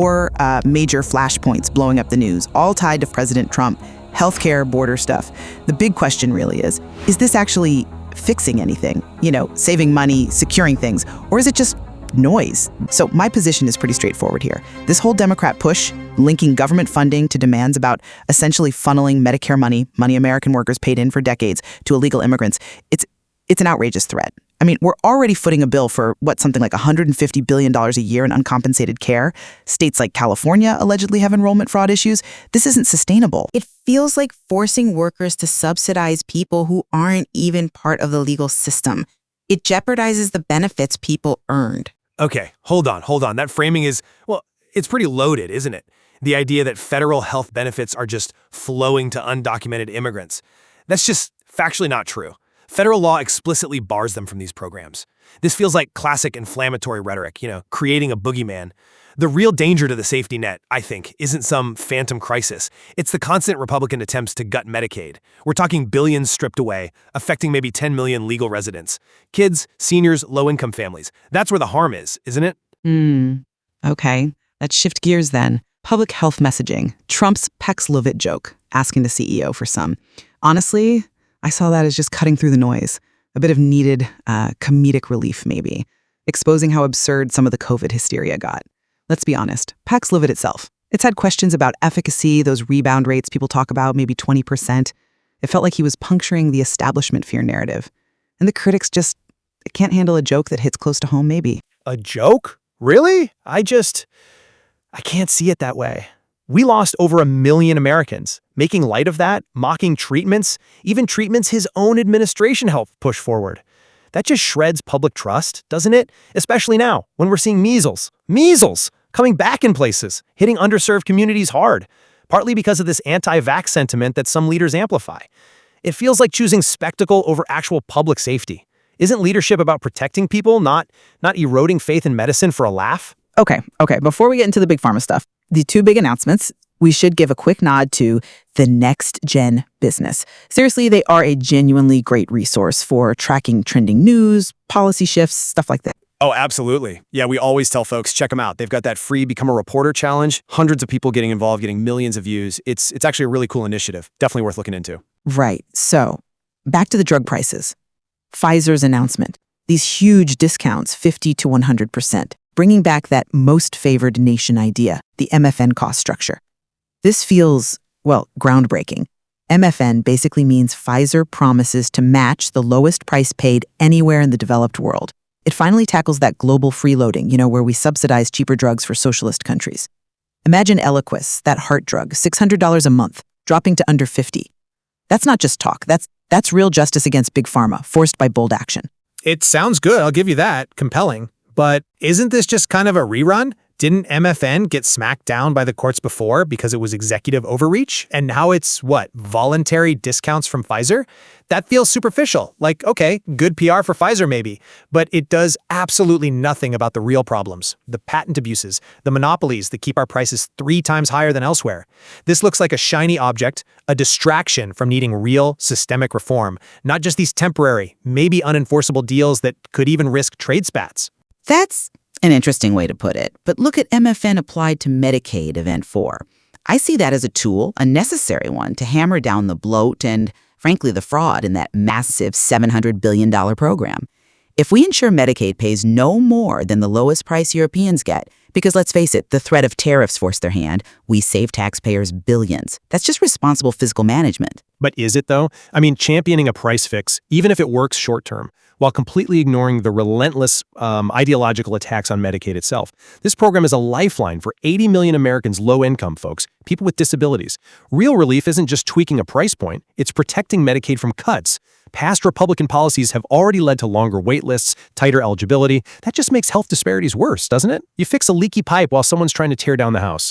Or major flashpoints blowing up the news, all tied to President Trump, healthcare, border stuff. The big question really is this actually fixing anything? Saving money, securing things, or is it just noise? So my position is pretty straightforward here. This whole Democrat push, linking government funding to demands about essentially funneling Medicare money American workers paid in for decades, to illegal immigrants, it's an outrageous threat. I mean, we're already footing a bill for something like $150 billion a year in uncompensated care. States like California allegedly have enrollment fraud issues. This isn't sustainable. It feels like forcing workers to subsidize people who aren't even part of the legal system. It jeopardizes the benefits people earned. Okay, hold on. That framing is, it's pretty loaded, isn't it? The idea that federal health benefits are just flowing to undocumented immigrants. That's just factually not true. Federal law explicitly bars them from these programs. This feels like classic inflammatory rhetoric, creating a boogeyman. The real danger to the safety net, I think, isn't some phantom crisis. It's the constant Republican attempts to gut Medicaid. We're talking billions stripped away, affecting maybe 10 million legal residents. Kids, seniors, low-income families. That's where the harm is, isn't it? Okay, let's shift gears then. Public health messaging. Trump's Paxlovid joke, asking the CEO for some. Honestly, I saw that as just cutting through the noise. A bit of needed comedic relief, maybe. Exposing how absurd some of the COVID hysteria got. Let's be honest, Paxlovid itself. It's had questions about efficacy, those rebound rates people talk about, maybe 20%. It felt like he was puncturing the establishment fear narrative. And the critics just can't handle a joke that hits close to home, maybe. A joke? Really? I can't see it that way. We lost over 1 million Americans. Making light of that, mocking treatments, even treatments his own administration helped push forward. That just shreds public trust, doesn't it? Especially now, when we're seeing measles coming back in places, hitting underserved communities hard, partly because of this anti-vax sentiment that some leaders amplify. It feels like choosing spectacle over actual public safety. Isn't leadership about protecting people, not eroding faith in medicine for a laugh? Okay. Before we get into the big pharma stuff, the two big announcements, we should give a quick nod to the Next-Gen Business. Seriously, they are a genuinely great resource for tracking trending news, policy shifts, stuff like that. Oh, absolutely. Yeah, we always tell folks, check them out. They've got that free Become a Reporter challenge. Hundreds of people getting involved, getting millions of views. It's actually a really cool initiative. Definitely worth looking into. Right. So, back to the drug prices. Pfizer's announcement. These huge discounts, 50 to 100%. Bringing back that most favored nation idea, the MFN cost structure. This feels, groundbreaking. MFN basically means Pfizer promises to match the lowest price paid anywhere in the developed world. It finally tackles that global freeloading, where we subsidize cheaper drugs for socialist countries. Imagine Eliquis, that heart drug, $600 a month, dropping to under $50. That's not just talk. That's real justice against big pharma, forced by bold action. It sounds good, I'll give you that. Compelling. But isn't this just kind of a rerun? Didn't MFN get smacked down by the courts before because it was executive overreach? And now it's, voluntary discounts from Pfizer? That feels superficial. Like, okay, good PR for Pfizer maybe. But it does absolutely nothing about the real problems. The patent abuses, the monopolies that keep our prices 3 times higher than elsewhere. This looks like a shiny object, a distraction from needing real systemic reform, not just these temporary, maybe unenforceable deals that could even risk trade spats. That's an interesting way to put it. But look at MFN applied to Medicaid Event 4. I see that as a tool, a necessary one, to hammer down the bloat and, frankly, the fraud in that massive $700 billion program. If we ensure Medicaid pays no more than the lowest price Europeans get, because let's face it, the threat of tariffs forced their hand, we save taxpayers billions. That's just responsible fiscal management. But is it, though? I mean, championing a price fix, even if it works short-term, while completely ignoring the relentless ideological attacks on Medicaid itself. This program is a lifeline for 80 million Americans low-income folks, people with disabilities. Real relief isn't just tweaking a price point, it's protecting Medicaid from cuts. Past Republican policies have already led to longer wait lists, tighter eligibility. That just makes health disparities worse, doesn't it? You fix a leaky pipe while someone's trying to tear down the house.